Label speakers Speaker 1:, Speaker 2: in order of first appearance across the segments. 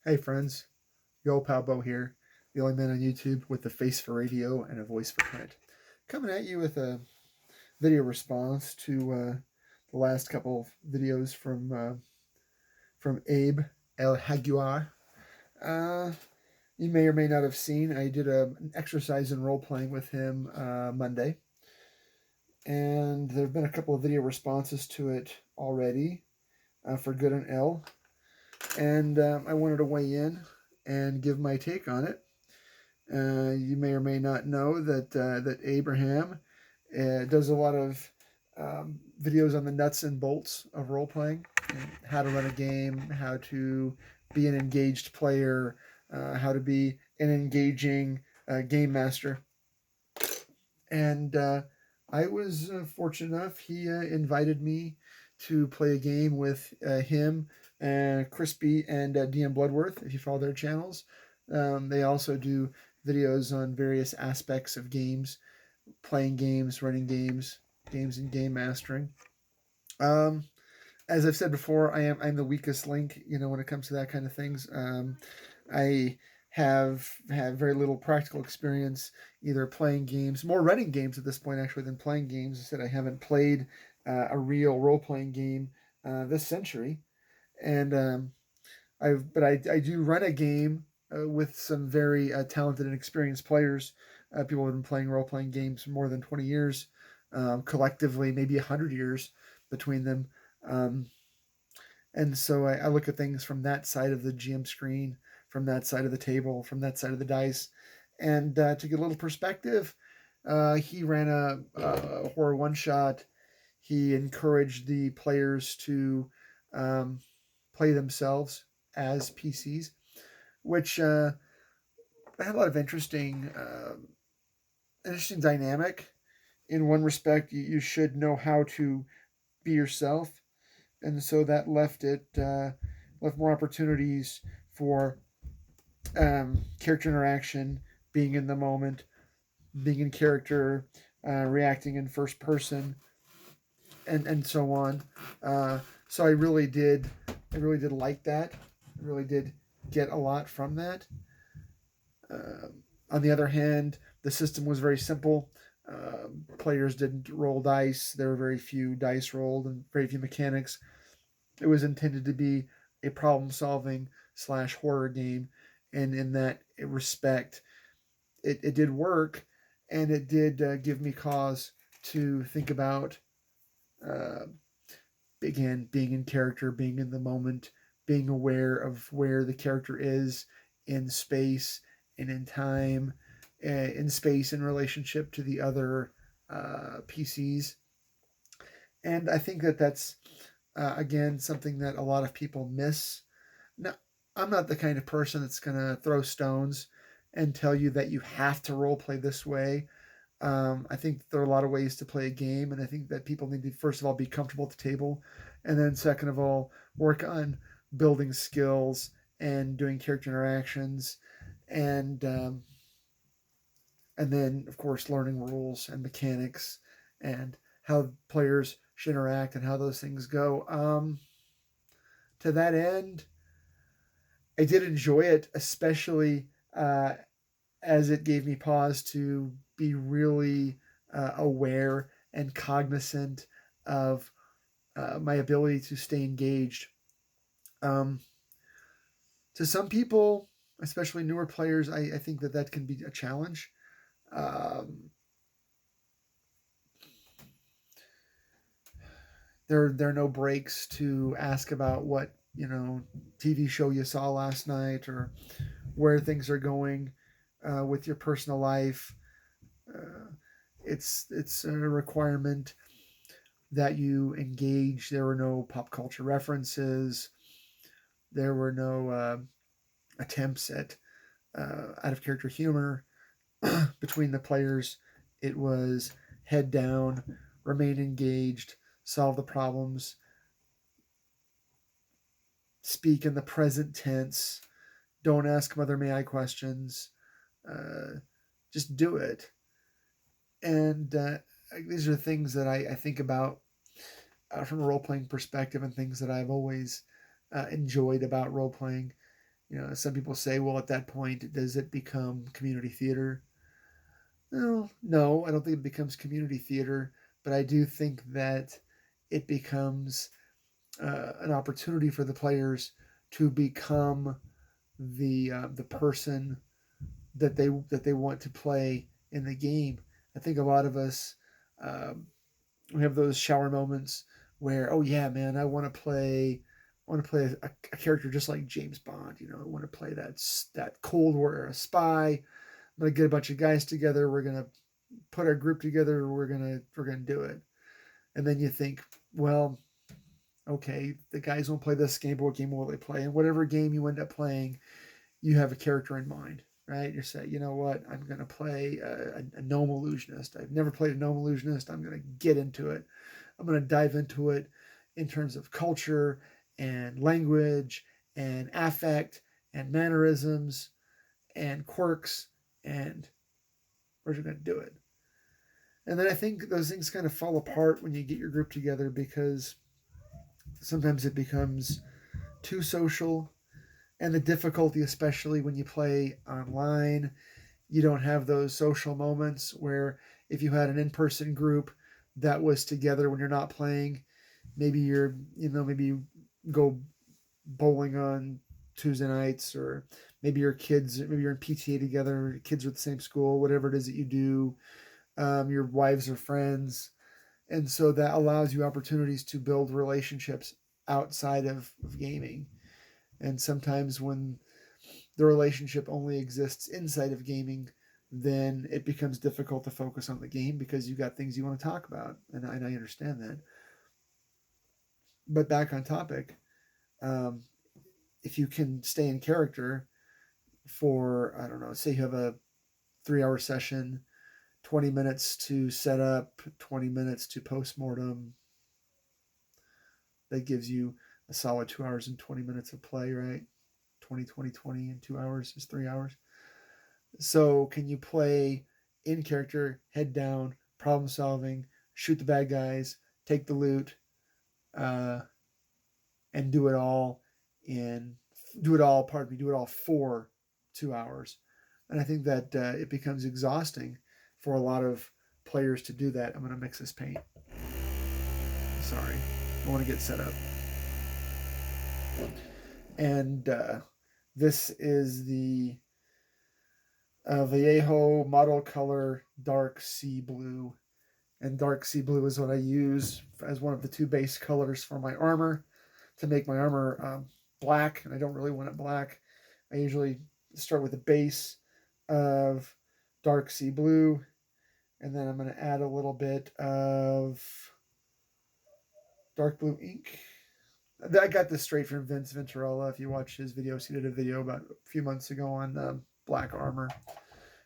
Speaker 1: Hey friends, Yo Pal Bo here, the only man on YouTube with a face for radio and a voice for print. Coming at you with a video response to the last couple of videos from Abe El Haguar. Uh, you may or may not have seen, I did an exercise in role playing with him Monday, and there have been a couple of video responses to it already for good and ill, and I wanted to weigh in and give my take on it. You may or may not know that Abraham does a lot of videos on the nuts and bolts of role playing, how to run a game, how to be an engaged player, how to be an engaging game master. And I was fortunate enough, he invited me to play a game with him, Crispy, and DM Bloodworth, if you follow their channels. They also do videos on various aspects of games, playing games, running games, games and game mastering. Um, as I've said before, I'm the weakest link, when it comes to that kind of things. I have very little practical experience either playing games, more running games at this point actually than playing games. I said I haven't played a real role playing game this century, and I do run a game with some very talented and experienced players. People have been playing role playing games for more than 20 years, collectively maybe 100 years between them. Um, and so I look at things from that side of the GM screen, from that side of the table, from that side of the dice. And to get a little perspective, he ran a horror one shot. He encouraged the players to um, play themselves as PCs, which had a lot of interesting dynamic. In one respect, you should know how to be yourself, and so that left more opportunities for character interaction, being in the moment, being in character, reacting in first person, and so on. So I really did like that. I really did get a lot from that. On the other hand, the system was very simple. Players didn't roll dice. There were very few dice rolled and very few mechanics. It was intended to be a problem solving slash horror game, and in that respect, it did work, and it did give me cause to think about uh, again being in character, being in the moment, being aware of where the character is in space and in time, in space in relationship to the other PCs, and I think that that's again something that a lot of people miss. Now, I'm not the kind of person that's going to throw stones and tell you that you have to role play this way. I think there are a lot of ways to play a game, and I think that people need to first of all be comfortable at the table, and then second of all work on building skills and doing character interactions, and um, and then of course learning rules and mechanics and how players should interact and how those things go. To that end, I did enjoy it, especially as it gave me pause to be really aware and cognizant of my ability to stay engaged. Um, to some people, especially newer players, I think that can be a challenge. Um, there are no breaks to ask about what TV show you saw last night or where things are going with your personal life. Uh, it's a requirement that you engage. There were no pop culture references. There were no attempts at out of character humor between the players. It was head down, remain engaged, solve the problems, speak in the present tense, don't ask mother may I questions, uh, just do it. And these are things that I think about from a role playing perspective, and things that I've always enjoyed about role playing. Some people say, well, at that point, does it become community theater? No, I don't think it becomes community theater, but I do think that it becomes an opportunity for the players to become the person that they want to play in the game. I think a lot of us um, we have those shower moments where, oh yeah, man, I want to play a character just like James Bond. I want to play that Cold War era spy. I'm gonna get a bunch of guys together. We're gonna put our group together. We're gonna do it. And then you think, well, okay, the guys won't play this game, but what game will they play? And whatever game you end up playing, you have a character in mind, right? You say, you know what, I'm going to play a gnome illusionist. I've never played a gnome illusionist. I'm going to get into it. I'm going to dive into it in terms of culture and language and affect and mannerisms and quirks, and we're just going to do it. And then I think those things kind of fall apart when you get your group together because sometimes it becomes too social, and the difficulty, especially when you play online, you don't have those social moments where if you had an in-person group that was together when you're not playing, maybe you go bowling on Tuesday nights, or maybe you're in PTA together, your kids are at the same school, whatever it is that you do, your wives are friends. And so that allows you opportunities to build relationships outside of gaming. And sometimes when the relationship only exists inside of gaming, then it becomes difficult to focus on the game because you got things you want to talk about. And I understand that. But back on topic, um, if you can stay in character for, I don't know, say you have a 3 hour session, 20 minutes to set up, 20 minutes to postmortem, that gives you a solid 2 hours and 20 minutes of play, right? 20, 20, 20 in 2 hours is 3 hours. So can you play in character, head down, problem solving, shoot the bad guys, take the loot, uh, and do it all for 2 hours? And I think that it becomes exhausting for a lot of players to do that. I'm going to mix this paint. Sorry, I want to get set up. And this is the Vallejo model color dark sea blue. And dark sea blue is what I use as one of the two base colors for my armor to make my armor black. And I don't really want it black. I usually start with a base of dark sea blue, and then I'm going to add a little bit of dark blue ink. I got this straight from Vince Venturella. If you watch his videos, he did a video about a few months ago on black armor.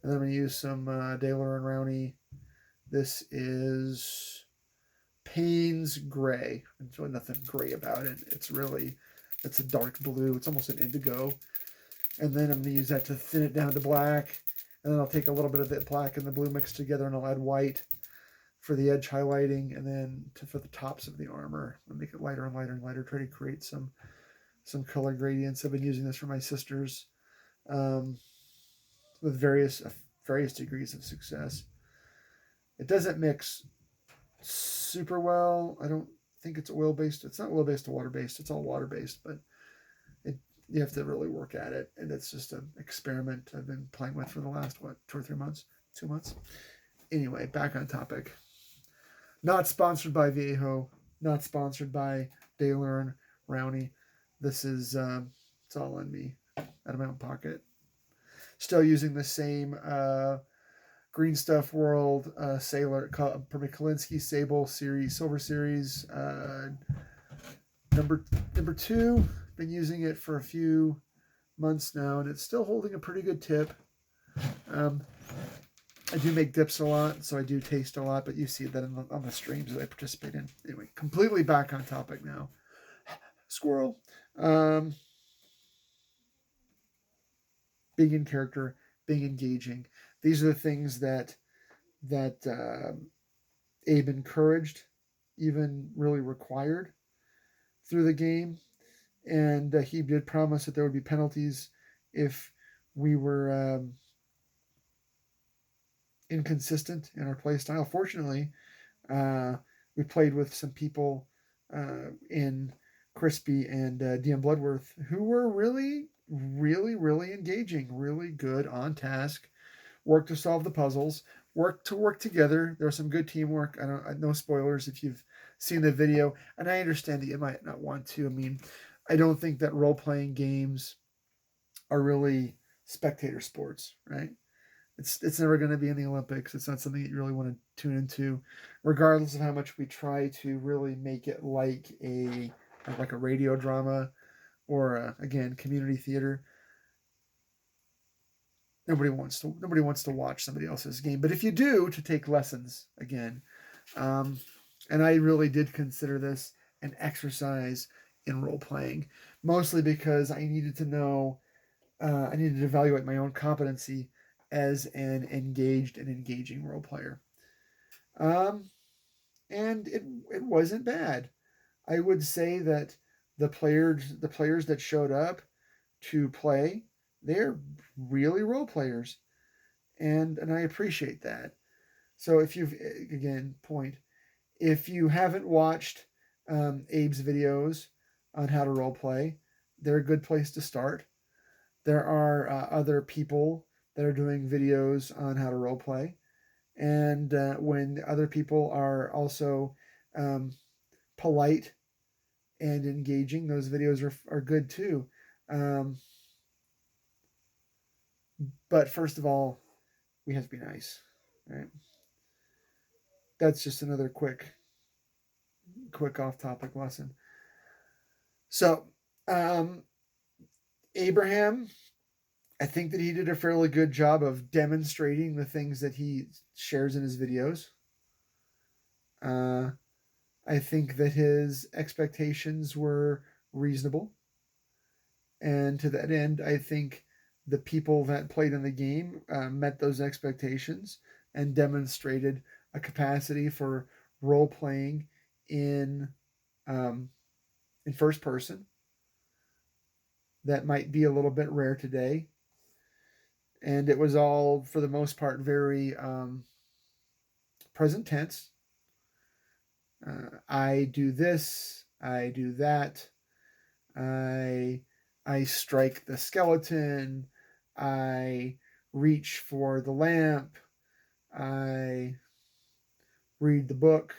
Speaker 1: And then I'm going to use some Daler and Rowney. This is Payne's Gray. There's really nothing gray about it. It's a dark blue. It's almost an indigo. And then I'm going to use that to thin it down to black. And then I'll take a little bit of the black and the blue mixed together, and I'll add white for the edge highlighting, and then for the tops of the armor. I'll make it lighter and lighter and lighter, try to create some color gradients. I've been using this for my sisters with various degrees of success. It doesn't mix super well. I don't think it's oil-based. It's not oil-based to water-based. It's all water-based, but you have to really work at it, and it's just an experiment I've been playing with for the last, 2 or 3 months? 2 months? Anyway, back on topic. Not sponsored by Vallejo. Not sponsored by Daler Rowney. This is, it's all on me, out of my own pocket. Still using the same Green Stuff World Sailor, Permikalinsky Sable Series, Silver Series. Number 2. Been using it for a few months now, and it's still holding a pretty good tip. I do make dips a lot, so I do taste a lot, but you see that on the streams that I participate in. Anyway, completely back on topic now. Squirrel. Being in character, being engaging. These are the things that Abe encouraged, even really required through the game. and he did promise that there would be penalties if we were inconsistent in our play style. Fortunately, uh, we played with some people in Crispy and DM Bloodworth who were really, really, really engaging, really good on task, worked to solve the puzzles, work together. There was some good teamwork. No spoilers if you've seen the video, and I understand that you might not want to. I mean, I don't think that role playing games are really spectator sports, right? It's never going to be in the Olympics. It's not something that you really want to tune into, regardless of how much we try to really make it like a radio drama or again community theater. Nobody wants to watch somebody else's game, but if you do, to take lessons again. Um, and I really did consider this an exercise in role playing, mostly because I needed to know, I needed to evaluate my own competency as an engaged and engaging role player. Um, and it wasn't bad. I would say that the players that showed up to play, they're really role players, and I appreciate that. So if you've again point if you haven't watched Abe's videos on how to role play, they're a good place to start. There are other people that are doing videos on how to role play, and when other people are also um, polite and engaging, those videos are good too. Um, but first of all, we have to be nice, right? That's just another quick off topic lesson. So, um, Abraham, I think that he did a fairly good job of demonstrating the things that he shares in his videos. Uh, I think that his expectations were reasonable. And to that end, I think the people that played in the game met those expectations and demonstrated a capacity for role playing in um, in first person that might be a little bit rare today. And it was all, for the most part, very present tense. I do this, I do that, I I strike the skeleton, I reach for the lamp, I read the book.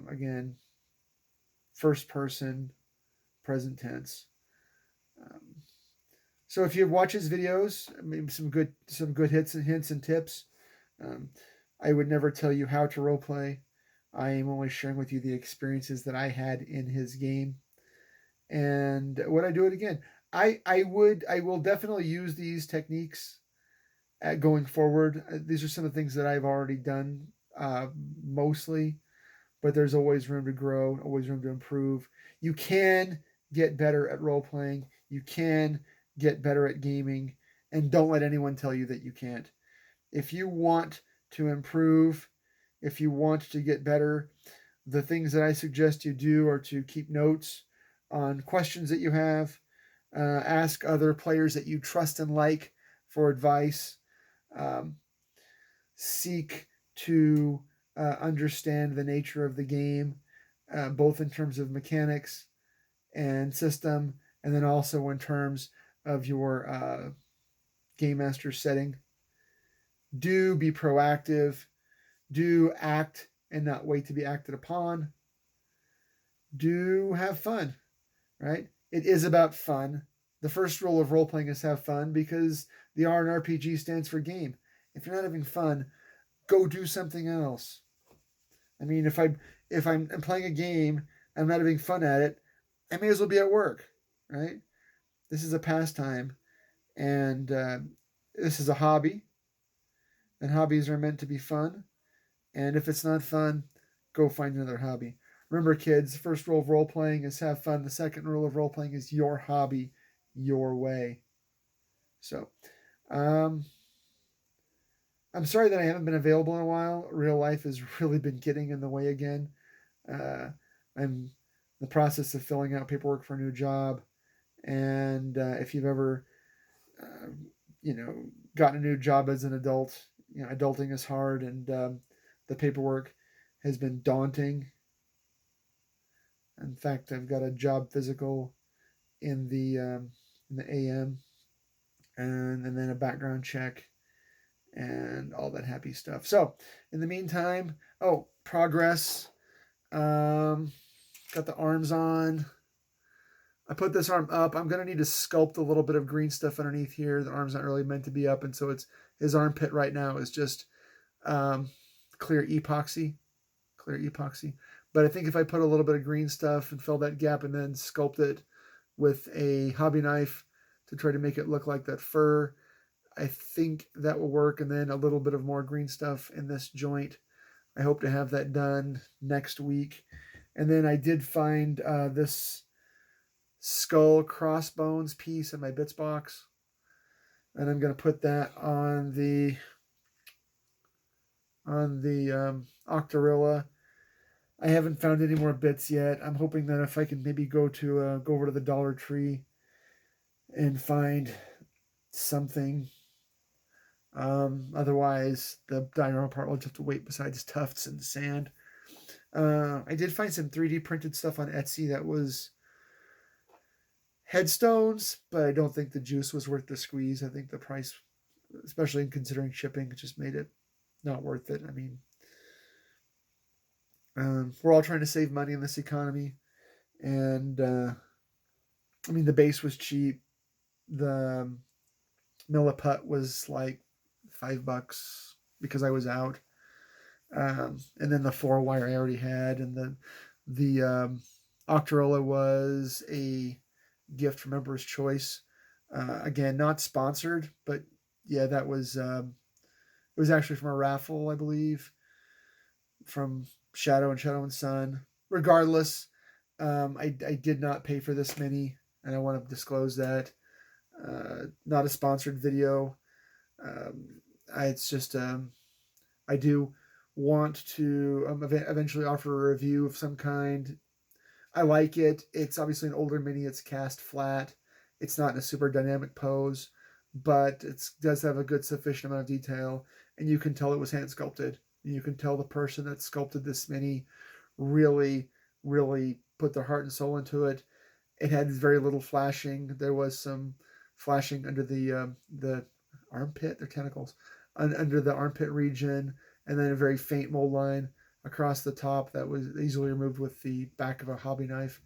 Speaker 1: Again, first person, present tense. Um, so if you watch his videos, maybe some good hits and hints and tips. Um, I would never tell you how to role play. I am only sharing with you the experiences that I had in his game. And would I do it again? I will definitely use these techniques going forward. These are some of the things that I've already done mostly, but there's always room to grow, always room to improve. You can get better at role playing. You can get better at gaming, and don't let anyone tell you that you can't. If you want to improve, if you want to get better, the things that I suggest you do are to keep notes on questions that you have, ask other players that you trust and like for advice, um, seek to understand the nature of the game, both in terms of mechanics and system, and then also in terms of your game master setting. Do be proactive. Do act and not wait to be acted upon. Do have fun, right? It is about fun. The first rule of role playing is have fun because the R in RPG stands for game. If you're not having fun, go do something else. I mean, if I'm playing a game and I'm not having fun at it, I may as well be at work, right? This is a pastime, and this is a hobby, and hobbies are meant to be fun. And if it's not fun, go find another hobby. Remember, kids, the first rule of role playing is have fun. The second rule of role playing is your hobby, your way. So, um, I'm sorry that I haven't been available in a while. Real life has really been getting in the way again. Uh, I'm the process of filling out paperwork for a new job. And if you've ever, uh, you know, gotten a new job as an adult, adulting is hard, and the paperwork has been daunting. In fact, I've got a job physical in the AM, and then a background check and all that happy stuff. So, in the meantime, progress. Um, got the arms on. I put this arm up. I'm gonna need to sculpt a little bit of green stuff underneath here. The arm's not really meant to be up, and so it's his armpit right now is just um, clear epoxy, clear epoxy. But I think if I put a little bit of green stuff and fill that gap, and then sculpt it with a hobby knife to try to make it look like that fur, I think that will work. And then a little bit of more green stuff in this joint. I hope to have that done next week. And then I did find this skull crossbones piece in my bits box, and I'm going to put that on the Octorilla. I haven't found any more bits yet. I'm hoping that if I can maybe go over to the Dollar Tree and find something. Otherwise, the diorama part will just have to wait besides tufts and sand. I did find some 3D printed stuff on Etsy that was headstones, but I don't think the juice was worth the squeeze. I think the price, especially in considering shipping, just made it not worth it. I mean, we're all trying to save money in this economy, and I mean the base was cheap. The milliput was like $5 because I was out, and then the 4-wire I already had, and the Octorilla was a gift from Emperor's Choice. Again, not sponsored, but yeah, that was it was actually from a raffle, I believe, from Shadow and Sun. Regardless, I did not pay for this mini, and I want to disclose that. Not a sponsored video. It's just I do want to eventually offer a review of some kind. I like it. It's obviously an older mini. It's cast flat. It's not in a super dynamic pose, but it does have a good sufficient amount of detail, and you can tell it was hand sculpted. And you can tell the person that sculpted this mini really, really put their heart and soul into it. It had very little flashing. There was some flashing under the armpit, their tentacles, under the armpit region, and then a very faint mold line across the top that was easily removed with the back of a hobby knife.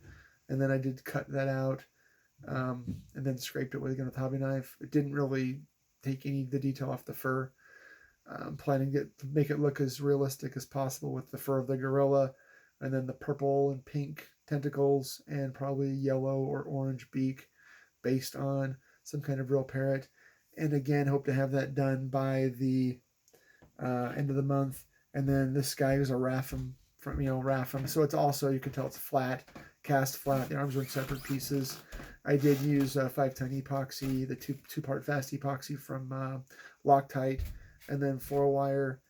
Speaker 1: And then I did cut that out, and then scraped it with a hobby knife. It didn't really take any of the detail off the fur. I'm planning to make it look as realistic as possible with the fur of the gorilla, and then the purple and pink tentacles, and probably yellow or orange beak based on some kind of real parrot. And again, hope to have that done by the end of the month. And then this guy is a Rapham Rapham. So it's also, you can tell it's flat, cast flat. The arms are in separate pieces. I did use 5-ton epoxy, the two-part fast epoxy from Loctite, and then 4-wire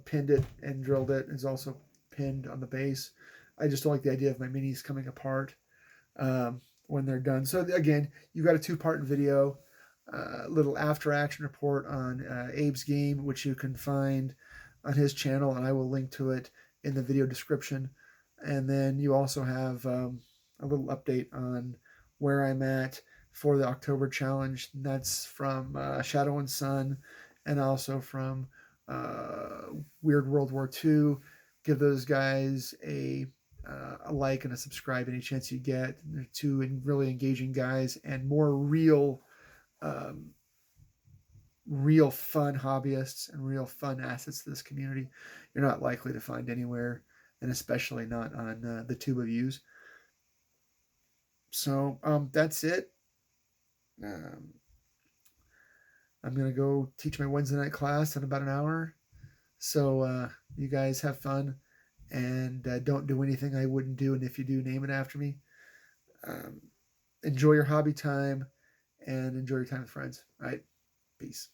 Speaker 1: pinned it and drilled it. Is also pinned on the base. I just don't like the idea of my minis coming apart when they're done. So again, you got a 2-part video. Little after action report on Abe's game, which you can find on his channel, and I will link to it in the video description. And then you also have a little update on where I'm at for the October challenge. And that's from Shadow and Sun, and also from Weird World War II. Give those guys a like and a subscribe any chance you get. They're two really engaging guys and more real fun hobbyists and real fun assets to this community you're not likely to find anywhere, and especially not on the Tube of Views. So that's it. I'm gonna go teach my Wednesday night class in about an hour. So you guys have fun, and don't do anything I wouldn't do, and if you do, name it after me. Enjoy your hobby time, and enjoy your time with friends. All right, peace.